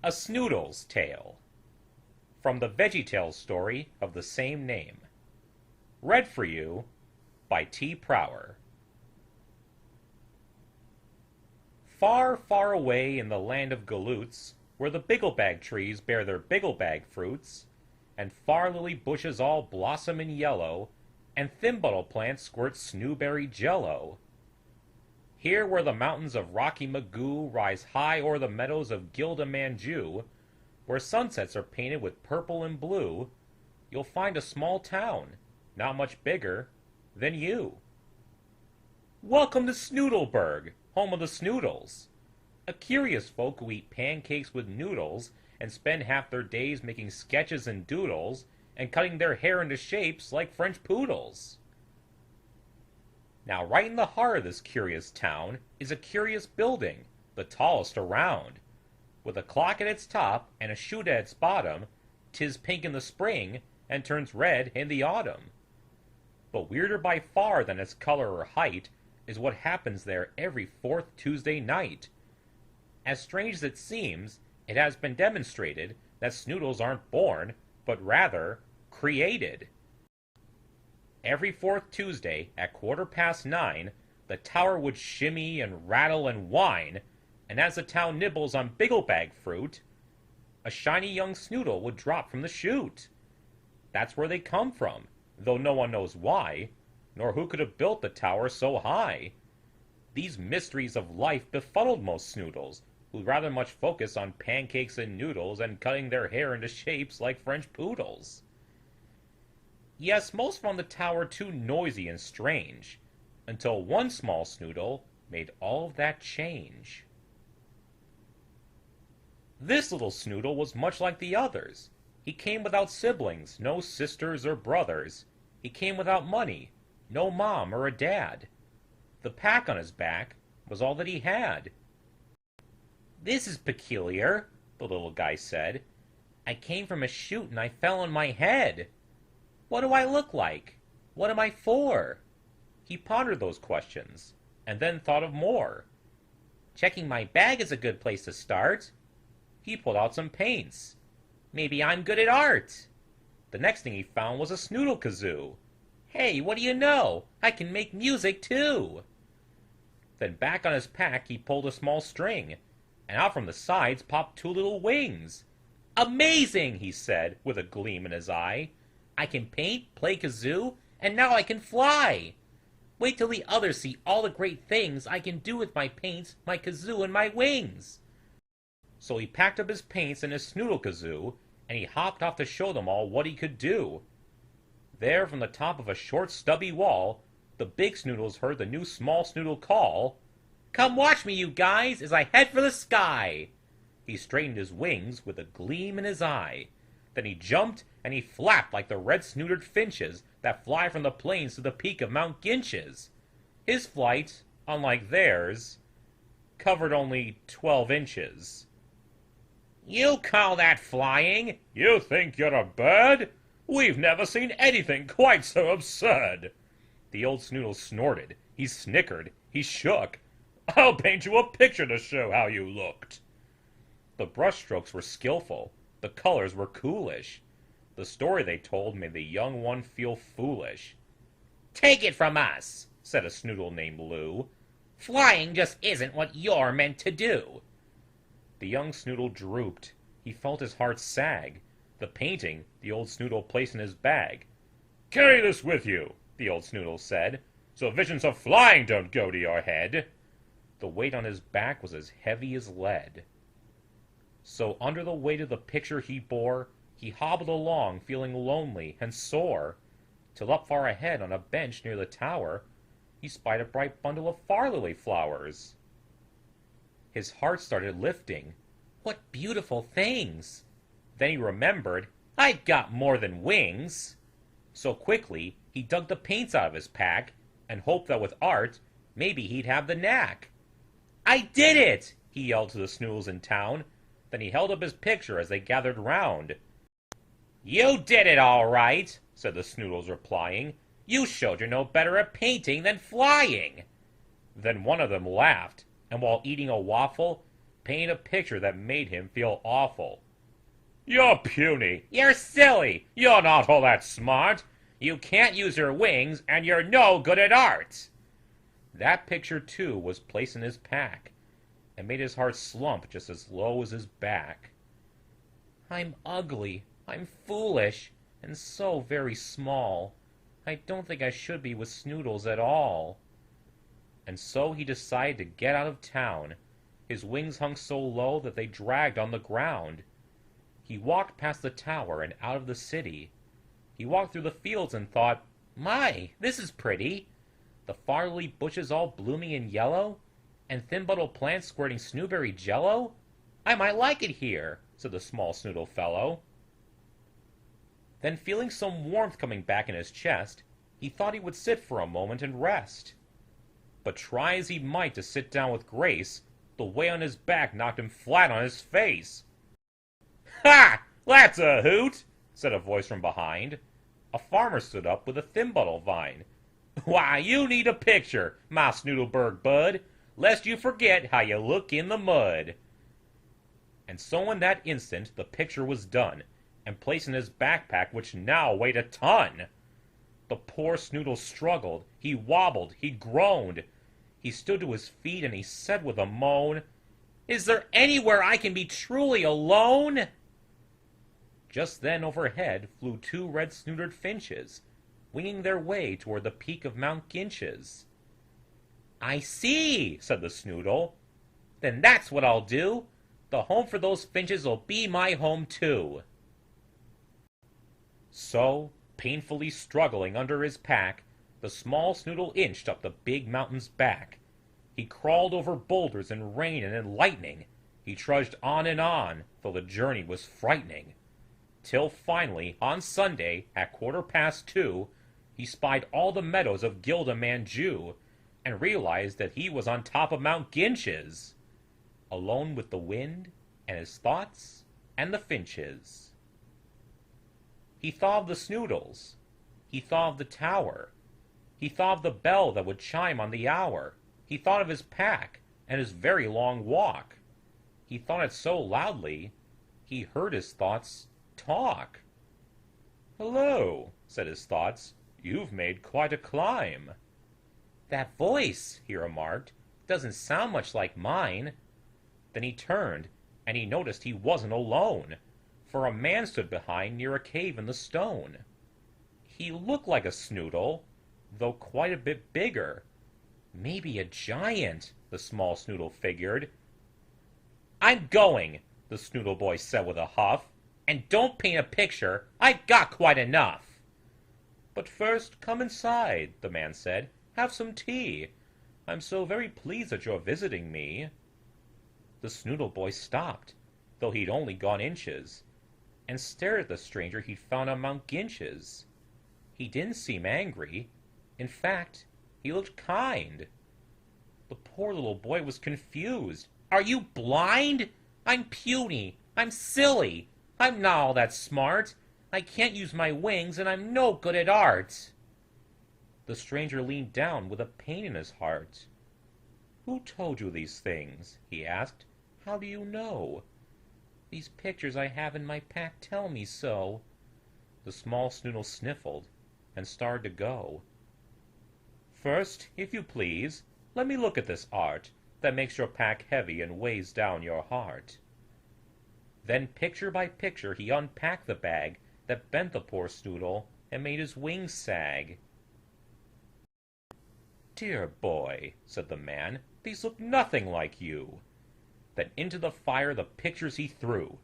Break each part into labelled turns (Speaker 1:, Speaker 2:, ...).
Speaker 1: A Snoodle's Tale, from the VeggieTales story of the same name. Read for you by TPrower. Far, far away in the land of galoots, where the bigglebag trees bear their bigglebag fruits, and far lily bushes all blossom in yellow, and thimbuttle plants squirt snowberry jello. Here where the mountains of Rocky Magoo rise high o'er the meadows of Gildamanju, where sunsets are painted with purple and blue, you'll find a small town, not much bigger than you. Welcome to Snoodleburg, home of the Snoodles, a curious folk who eat pancakes with noodles and spend half their days making sketches and doodles and cutting their hair into shapes like French poodles. Now, right in the heart of this curious town is a curious building, the tallest around. With a clock at its top and a chute at its bottom, 'tis pink in the spring and turns red in the autumn. But weirder by far than its color or height is what happens there every fourth Tuesday night. As strange as it seems, it has been demonstrated that Snoodles aren't born, but rather created. Every fourth Tuesday at 9:15, the tower would shimmy and rattle and whine, and as the town nibbles on bigglebag fruit, a shiny young Snoodle would drop from the chute. That's where they come from, though no one knows why, nor who could have built the tower so high. These mysteries of life befuddled most Snoodles, who'd rather much focus on pancakes and noodles and cutting their hair into shapes like French poodles. Yes, most found the tower too noisy and strange, until one small Snoodle made all of that change. This little Snoodle was much like the others. He came without siblings, no sisters or brothers. He came without money, no mom or a dad. The pack on his back was all that he had. "This is peculiar," the little guy said. "I came from a chute and I fell on my head. What do I look like? What am I for?" He pondered those questions, and then thought of more. "Checking my bag is a good place to start." He pulled out some paints. "Maybe I'm good at art." The next thing he found was a Snoodle kazoo. "Hey, what do you know? I can make music too." Then back on his pack he pulled a small string, and out from the sides popped two little wings. "Amazing!" he said, with a gleam in his eye. "I can paint, play kazoo, and now I can fly. Wait till the others see all the great things I can do with my paints, my kazoo, and my wings." So he packed up his paints and his Snoodle kazoo, and he hopped off to show them all what he could do. There, from the top of a short, stubby wall, the big Snoodles heard the new small Snoodle call, "Come watch me, you guys, as I head for the sky." He straightened his wings with a gleam in his eye. Then he jumped and he flapped like the red-snooted finches that fly from the plains to the peak of Mount Ginches. His flight, unlike theirs, covered only 12 inches. "You call that flying? You think you're a bird? We've never seen anything quite so absurd." The old Snoodle snorted, he snickered, he shook. "I'll paint you a picture to show how you looked." The brushstrokes were skillful, the colors were coolish. The story they told made the young one feel foolish. "Take it from us," said a Snoodle named Lou. "Flying just isn't what you're meant to do." The young Snoodle drooped. He felt his heart sag. The painting the old Snoodle placed in his bag. "Carry this with you," the old Snoodle said, "so visions of flying don't go to your head." The weight on his back was as heavy as lead. So under the weight of the picture he bore, he hobbled along feeling lonely and sore, till up far ahead on a bench near the tower, he spied a bright bundle of far-lily flowers. His heart started lifting. What beautiful things! Then he remembered, I've got more than wings. So quickly he dug the paints out of his pack, and hoped that with art, maybe he'd have the knack. "I did it!" he yelled to the Snoodles in town. Then he held up his picture as they gathered round. "You did it all right," said the Snoodles, replying. "You showed you're no better at painting than flying." Then one of them laughed, and while eating a waffle, paint a picture that made him feel awful. "You're puny, you're silly, you're not all that smart, you can't use your wings, and you're no good at art." That picture, too, was placed in his pack, and made his heart slump just as low as his back. "I'm ugly, I'm foolish, and so very small. I don't think I should be with Snoodles at all." And so he decided to get out of town. His wings hung so low that they dragged on the ground. He walked past the tower and out of the city. He walked through the fields and thought, "My, this is pretty. The farley bushes all blooming in yellow, and thin-bottle plants squirting snowberry jello. I might like it here," said the small Snoodle fellow. Then, feeling some warmth coming back in his chest, he thought he would sit for a moment and rest. But try as he might to sit down with grace, the weight on his back knocked him flat on his face. "Ha! That's a hoot!" said a voice from behind. A farmer stood up with a thin-bottle vine. "Why, you need a picture, my Snoodleburg bud, lest you forget how you look in the mud." And so in that instant the picture was done, and placed in his backpack, which now weighed a ton. The poor Snoodle struggled, he wobbled, he groaned. He stood to his feet, and he said with a moan, "Is there anywhere I can be truly alone?" Just then overhead flew 2 red-snoodered finches, winging their way toward the peak of Mount Ginches. "I see," said the Snoodle. "Then that's what I'll do. The home for those finches'll be my home too." So, painfully struggling under his pack, the small Snoodle inched up the big mountain's back. He crawled over boulders in rain and in lightning. He trudged on, though the journey was frightening. Till finally, on Sunday, at 2:15, he spied all the meadows of Gildamanju, and realized that he was on top of Mount Ginches, alone with the wind, and his thoughts, and the finches. He thought of the Snoodles. He thought of the tower. He thought of the bell that would chime on the hour. He thought of his pack, and his very long walk. He thought it so loudly, he heard his thoughts talk. "Hello," said his thoughts, "you've made quite a climb." "That voice," he remarked, "doesn't sound much like mine." Then he turned, and he noticed he wasn't alone, for a man stood behind near a cave in the stone. He looked like a Snoodle, though quite a bit bigger. Maybe a giant, the small Snoodle figured. "I'm going," the Snoodle boy said with a huff. "And don't paint a picture, I've got quite enough." "But first, come inside," the man said. "Have some tea. I'm so very pleased that you're visiting me." The Snoodle boy stopped, though he'd only gone inches, and stared at the stranger he'd found on Mount Ginches. He didn't seem angry. In fact, he looked kind. The poor little boy was confused. "Are you blind? I'm puny. I'm silly. I'm not all that smart. I can't use my wings, and I'm no good at art." The stranger leaned down with a pain in his heart. "Who told you these things?" he asked. "How do you know?" "These pictures I have in my pack tell me so." The small Snoodle sniffled, and started to go. "First, if you please, let me look at this art that makes your pack heavy and weighs down your heart." Then picture by picture he unpacked the bag that bent the poor Snoodle and made his wings sag. "Dear boy," said the man, "these look nothing like you." Then into the fire the pictures he threw.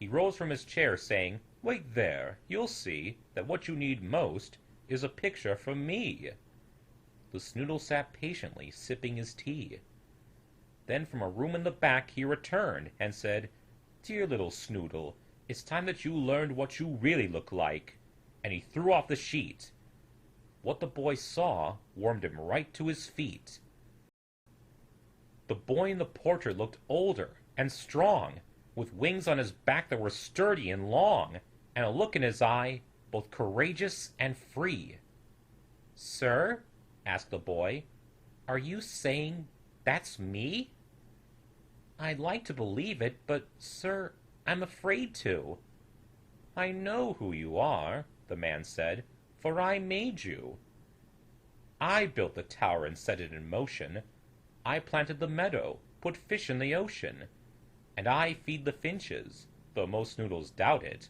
Speaker 1: He rose from his chair, saying, "Wait there, you'll see that what you need most is a picture from me." The Snoodle sat patiently, sipping his tea. Then from a room in the back he returned, and said, "Dear little Snoodle, it's time that you learned what you really look like." And he threw off the sheet. What the boy saw warmed him right to his feet. The boy in the portrait looked older and strong, with wings on his back that were sturdy and long, and a look in his eye both courageous and free. "Sir," asked the boy, "are you saying that's me?" I'd like to believe it, but, sir, I'm afraid to. I know who you are, the man said, for I made you. I built the tower and set it in motion. I planted the meadow, put fish in the ocean. And I feed the finches, though most Snoodles doubt it.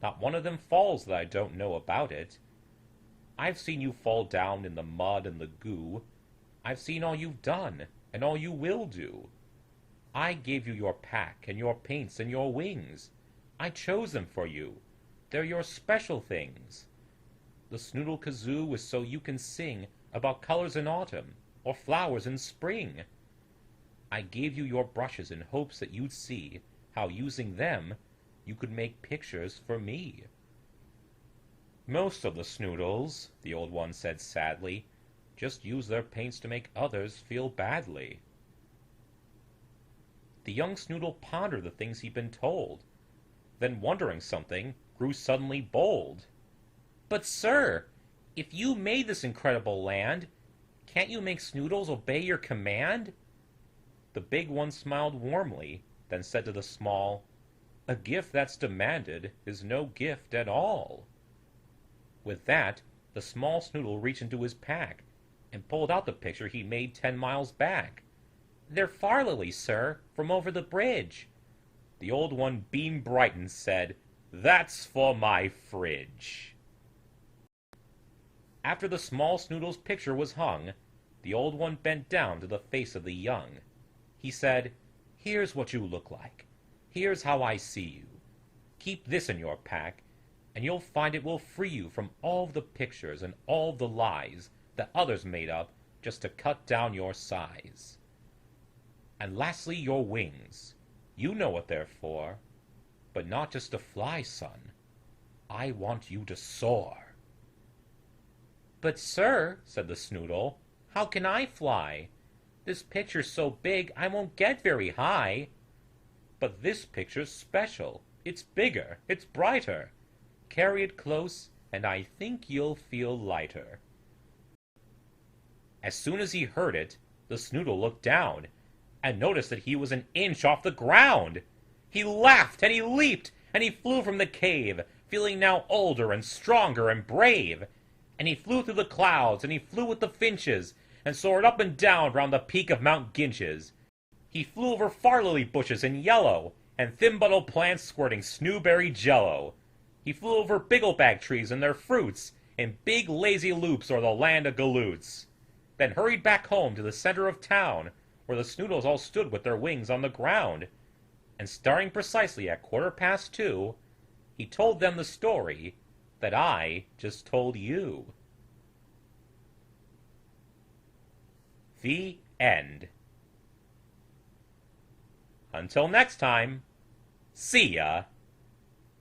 Speaker 1: Not one of them falls that I don't know about it. I've seen you fall down in the mud and the goo. I've seen all you've done, and all you will do. I gave you your pack, and your paints, and your wings. I chose them for you. They're your special things. The Snoodle kazoo is so you can sing about colors in autumn, or flowers in spring. I gave you your brushes in hopes that you'd see how, using them, you could make pictures for me. Most of the Snoodles, the old one said sadly, just use their paints to make others feel badly. The young Snoodle pondered the things he'd been told, then wondering something, grew suddenly bold. But, sir, if you made this incredible land, can't you make Snoodles obey your command? The big one smiled warmly, then said to the small, a gift that's demanded is no gift at all. With that, the small Snoodle reached into his pack and pulled out the picture he made 10 miles back. They're far lilies, sir, from over the bridge. The old one beamed bright and said, that's for my fridge. After the small Snoodle's picture was hung, the old one bent down to the face of the young. He said, here's what you look like. Here's how I see you. Keep this in your pack, and you'll find it will free you from all the pictures and all the lies that others made up just to cut down your size. And lastly, your wings. You know what they're for, but not just to fly, son. I want you to soar. But, sir, said the Snoodle, how can I fly? This picture's so big I won't get very high. But this picture's special. It's bigger. It's brighter. Carry it close, and I think you'll feel lighter. As soon as he heard it, the Snoodle looked down and noticed that he was an inch off the ground. He laughed and he leaped and he flew from the cave, feeling now older and stronger and brave. And he flew through the clouds and he flew with the finches and soared up and down round the peak of Mount Ginches. He flew over far lily bushes in yellow and thin-bottled plants squirting snowberry jello. He flew over bigglebag trees and their fruits in big lazy loops o'er the land of galoots. Then hurried back home to the center of town, where the Snoodles all stood with their wings on the ground. And starting precisely at 2:15, he told them the story that I just told you. The end. Until next time, see ya.